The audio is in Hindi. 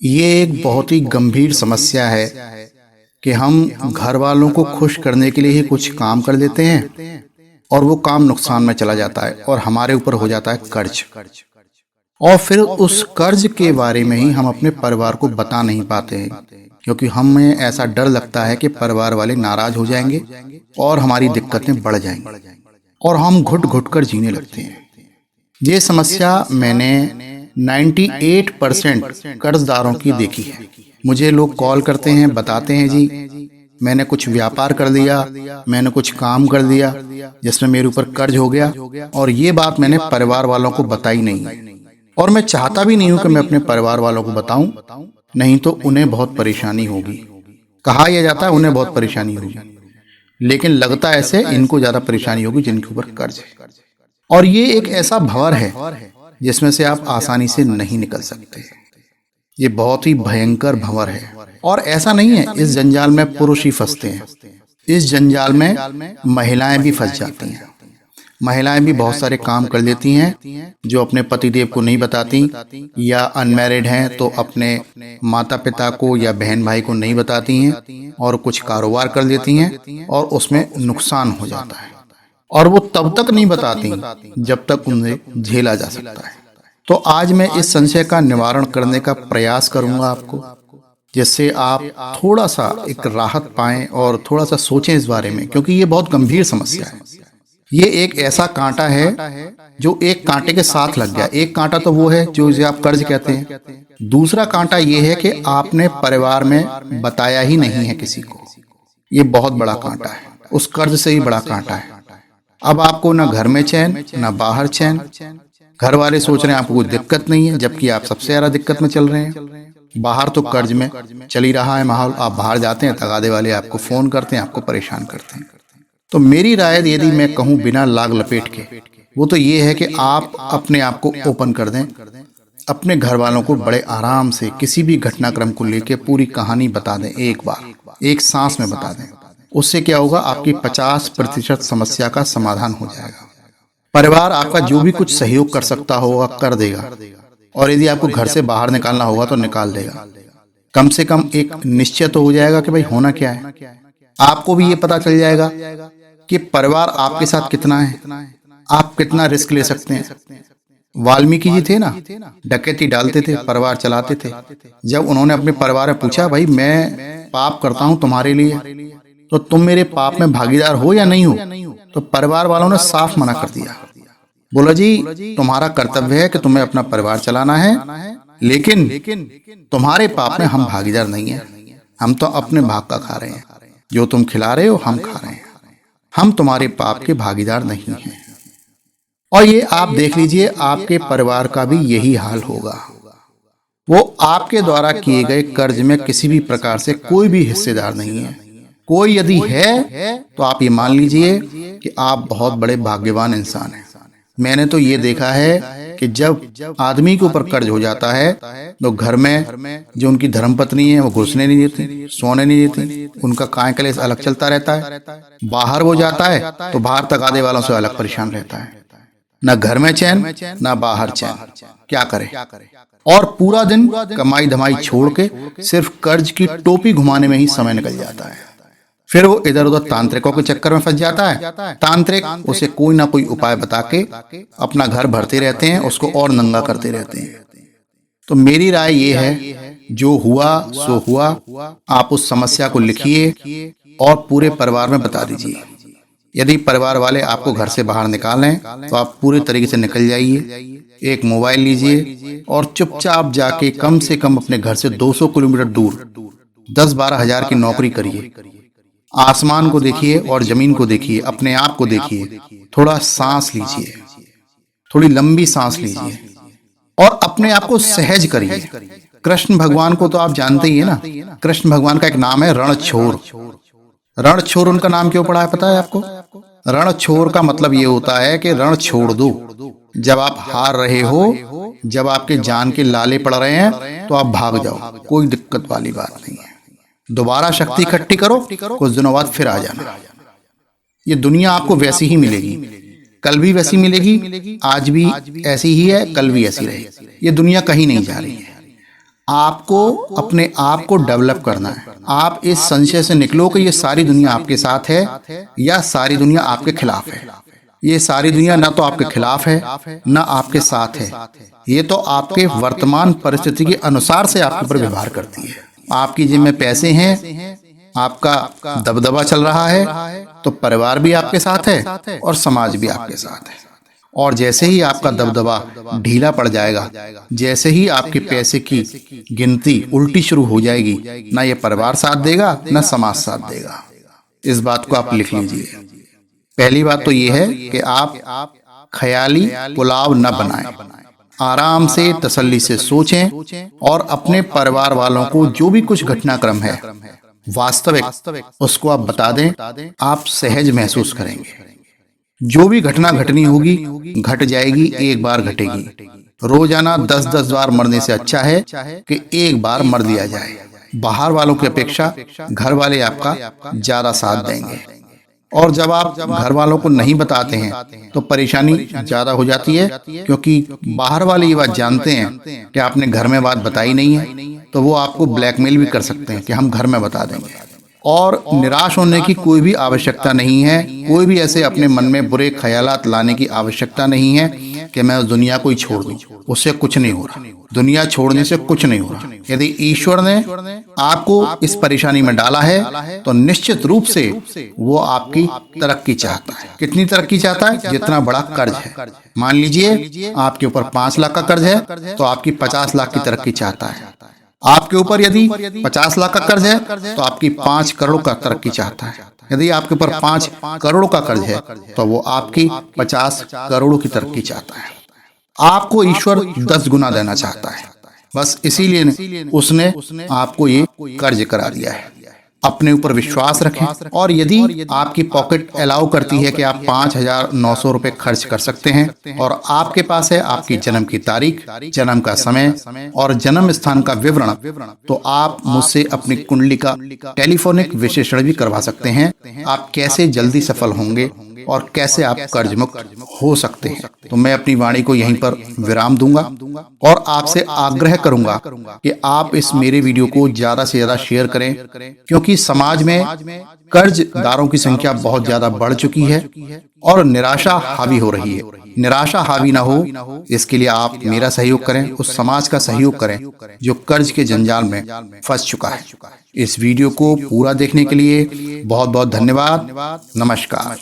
ये एक बहुत ही गंभीर समस्या है कि हम घर वालों को खुश करने के लिए ही कुछ काम कर देते हैं और वो काम नुकसान में चला जाता है और हमारे ऊपर हो जाता है कर्ज। और फिर उस कर्ज के बारे में ही हम अपने परिवार को बता नहीं पाते हैं, क्योंकि हमें ऐसा डर लगता है कि परिवार वाले नाराज हो जाएंगे और हमारी दिक्कतें बढ़ जाएंगी और हम घुट घुट कर जीने लगते हैं। ये समस्या मैंने 98% कर्जदारों की देखी है। मुझे लोग कॉल करते हैं, बताते हैं जी मैंने कुछ व्यापार कर दिया, मैंने कुछ काम कर दिया जिसमें मेरे ऊपर कर्ज हो गया, और ये बात मैंने परिवार वालों को बताई नहीं। और मैं चाहता भी नहीं हूं कि मैं अपने परिवार वालों को बताऊं, नहीं तो उन्हें बहुत परेशानी होगी। कहा यह जाता है उन्हें बहुत परेशानी होगी, लेकिन लगता ऐसे इनको ज्यादा परेशानी होगी जिनके ऊपर कर्ज है। और ये एक ऐसा भंवर है जिसमें से आप आसानी से नहीं निकल सकते। ये बहुत ही भयंकर भंवर है। और ऐसा नहीं है इस जंजाल में पुरुष ही फंसते हैं, इस जंजाल में महिलाएं भी फंस जाती हैं। महिलाएं भी बहुत सारे काम कर लेती हैं जो अपने पतिदेव को नहीं बताती, या अनमैरिड हैं तो अपने माता पिता को या बहन भाई को नहीं बताती हैं और कुछ कारोबार कर लेती हैं और उसमें नुकसान हो जाता है। और वो तब तक नहीं बताती जब तक उन्हें झेला जा सकता है। तो आज मैं इस संशय का निवारण करने का प्रयास करूंगा आपको, जिससे आप थोड़ा सा एक राहत पाएं और थोड़ा सा सोचें इस बारे में, क्योंकि ये बहुत गंभीर समस्या है। ये एक ऐसा कांटा है जो एक कांटे के साथ लग गया। एक कांटा तो वो है जो जिसे आप कर्ज कहते हैं, दूसरा कांटा ये है कि आपने परिवार में बताया ही नहीं है किसी को। ये बहुत बड़ा कांटा है, उस कर्ज से ही बड़ा कांटा है। अब आपको ना घर में चैन ना बाहर चैन। घर वाले सोच रहे हैं आपको कोई दिक्कत नहीं है, जबकि आप सबसे ज्यादा दिक्कत में चल रहे हैं। बाहर तो कर्ज में चल ही रहा है माहौल। आप बाहर जाते हैं, तगादे वाले आपको फोन करते हैं, आपको परेशान करते हैं। तो मेरी राय यदि मैं कहूं बिना लाग लपेट के, वो तो ये है कि आप अपने आप को ओपन कर दें, अपने घर वालों को बड़े आराम से किसी भी घटनाक्रम को लेकर पूरी कहानी बता दें, एक बार एक सांस में बता दें। उससे क्या होगा, आपकी 50% समस्या का समाधान हो जाएगा। परिवार आपका जो भी कुछ सहयोग कर सकता होगा कर देगा, और यदि आपको घर से बाहर निकालना होगा तो निकाल देगा। कम से कम एक निश्चय तो हो जाएगा कि भाई होना क्या है। आपको भी ये पता चल जाएगा कि परिवार आपके साथ कितना है, आप कितना रिस्क ले सकते हैं। वाल्मीकि जी थे ना, डकैती डालते थे, परिवार चलाते थे। जब उन्होंने अपने परिवार में पूछा भाई मैं पाप करता हूं तुम्हारे लिए, तो तुम मेरे पाप में भागीदार हो या नहीं हो, तो परिवार वालों ने साफ मना कर दिया। बोला जी तुम्हारा कर्तव्य है कि तुम्हें अपना परिवार चलाना है, लेकिन तुम्हारे पाप में हम भागीदार नहीं है। हम तो अपने भाग का खा रहे हैं, जो तुम खिला रहे हो हम खा रहे हैं, हम तुम्हारे पाप के भागीदार नहीं हैं। और ये आप देख लीजिए, आपके परिवार का भी यही हाल होगा। वो आपके द्वारा किए गए कर्ज में किसी भी प्रकार से कोई भी हिस्सेदार नहीं है। कोई यदि है तो आप ये मान लीजिए कि आप बहुत बड़े भाग्यवान इंसान हैं। मैंने तो ये देखा है कि जब आदमी के ऊपर कर्ज हो जाता है तो घर में जो उनकी धर्मपत्नी है वो घुसने नहीं देती, सोने नहीं देती, उनका काय कलेश अलग चलता रहता है। बाहर वो जाता है तो बाहर तगादे वालों से अलग परेशान रहता है। ना घर में चैन ना बाहर चैन, क्या करे। और पूरा दिन कमाई धमाई छोड़ के सिर्फ कर्ज की टोपी घुमाने में ही समय निकल जाता है। फिर वो इधर उधर तांत्रिकों के चक्कर में फंस जाता है। तांत्रिक उसे कोई ना कोई उपाय बता के अपना घर भरते रहते हैं, उसको और नंगा करते रहते हैं। तो मेरी राय ये है, जो हुआ सो हुआ। आप उस समस्या को लिखिए और पूरे परिवार में बता दीजिए। यदि परिवार वाले आपको घर से बाहर निकालें तो आप पूरे तरीके से निकल जाइए। एक मोबाइल लीजिए और चुपचाप जाके कम से कम अपने घर से 200 किलोमीटर दूर 10-12 हजार की नौकरी करिए। आसमान को देखिए और जमीन को देखिए, अपने आप को देखिए। थोड़ा सांस लीजिए, थोड़ी लंबी सांस लीजिए और अपने आप को सहज करिए। कृष्ण भगवान को तो आप जानते ही है ना, कृष्ण भगवान का एक नाम है रणछोर। रणछोर उनका नाम क्यों पड़ा है पता है आपको? रणछोर का मतलब ये होता है कि रण छोड़ दो। जब आप हार रहे हो, जब आपके जान के लाले पड़ रहे हैं तो आप भाग जाओ, कोई दिक्कत वाली बात नहीं है। दोबारा शक्ति इकट्ठी करो, कुछ दिनों बाद फिर आ जाना। ये दुनिया आपको वैसी ही मिलेगी, कल भी वैसी मिलेगी, आज भी ऐसी ही है, कल भी ऐसी रहेगी। ये दुनिया कहीं नहीं जा रही है। आपको अपने आप को डेवलप करना है। आप इस संशय से निकलो कि ये सारी दुनिया आपके साथ है या सारी दुनिया आपके खिलाफ है। ये सारी दुनिया ना तो आपके खिलाफ है ना आपके साथ है। ये तो आपके वर्तमान परिस्थिति के अनुसार से आपके ऊपर व्यवहार करती है। आपकी जेब में पैसे हैं, आपका दबदबा चल रहा है, तो परिवार भी आपके साथ है और समाज भी आपके साथ है। और जैसे ही आपका दबदबा ढीला पड़ जाएगा, जैसे ही आपके पैसे की गिनती उल्टी शुरू हो जाएगी, ना ये परिवार साथ देगा ना समाज साथ देगा। इस बात को आप लिख लीजिए। पहली बात तो ये है कि आप ख्याली पुलाव न बनाएं। आराम से तसल्ली से सोचें और अपने परिवार वालों को जो भी कुछ घटनाक्रम है वास्तविक उसको आप बता दें। आप सहज महसूस करेंगे। जो भी घटना घटनी होगी घट जाएगी, एक बार घटेगी। रोजाना 10-10 बार मरने से अच्छा है कि एक बार मर दिया जाए। बाहर वालों की अपेक्षा घर वाले आपका ज्यादा साथ देंगे। और जब आप घर वालों को नहीं बताते हैं तो परेशानी ज्यादा हो जाती है, क्योंकि बाहर वाले ये बात जानते हैं कि आपने घर में बात बताई नहीं है, तो वो आपको ब्लैकमेल भी कर सकते हैं कि हम घर में बता देंगे। और निराश होने की कोई भी आवश्यकता नहीं है। कोई भी ऐसे अपने मन में बुरे ख्यालात लाने की आवश्यकता नहीं है कि मैं उस दुनिया को ही छोड़ दूं। उससे कुछ नहीं हो रहा। दुनिया छोड़ने से कुछ नहीं हो रहा। यदि ईश्वर ने आपको इस परेशानी में डाला है तो निश्चित रूप से वो आपकी तरक्की चाहता है। कितनी तरक्की चाहता है? जितना बड़ा कर्ज है। मान लीजिए आपके ऊपर 5 लाख का कर्ज है तो आपकी 50 लाख की तरक्की चाहता है। आपके ऊपर यदि 50 लाख का कर्ज है तो आपकी 5 करोड़ का तरक्की चाहता है। यदि आपके ऊपर 5 करोड़ का कर्ज है तो वो आपकी 50 करोड़ की तरक्की चाहता है। आपको ईश्वर 10 गुना देना चाहता है। बस इसीलिए उसने आपको ये कर्ज करा दिया है। अपने ऊपर विश्वास रखें। और यदि आपकी पॉकेट अलाउ करती है कि आप 5,900 रुपए खर्च कर सकते हैं और आपके पास है आपकी जन्म की तारीख, जन्म का समय और जन्म स्थान का विवरण, तो आप मुझसे अपनी कुंडली का टेलीफोनिक विश्लेषण भी करवा सकते हैं। आप कैसे जल्दी सफल होंगे और कैसे आप कर्ज मुक्त हो सकते हैं। तो मैं अपनी वाणी को यहीं पर विराम दूंगा और आपसे आग्रह करूंगा कि आप इस मेरे वीडियो को ज्यादा से ज्यादा शेयर करें, क्योंकि समाज में कर्जदारों की संख्या बहुत ज्यादा बढ़ चुकी है और निराशा हावी हो रही है। निराशा हावी ना हो इसके लिए आप मेरा सहयोग करें, उस समाज का सहयोग करें जो कर्ज के जंजाल में फंस चुका है। इस वीडियो को पूरा देखने के लिए बहुत बहुत धन्यवाद। नमस्कार।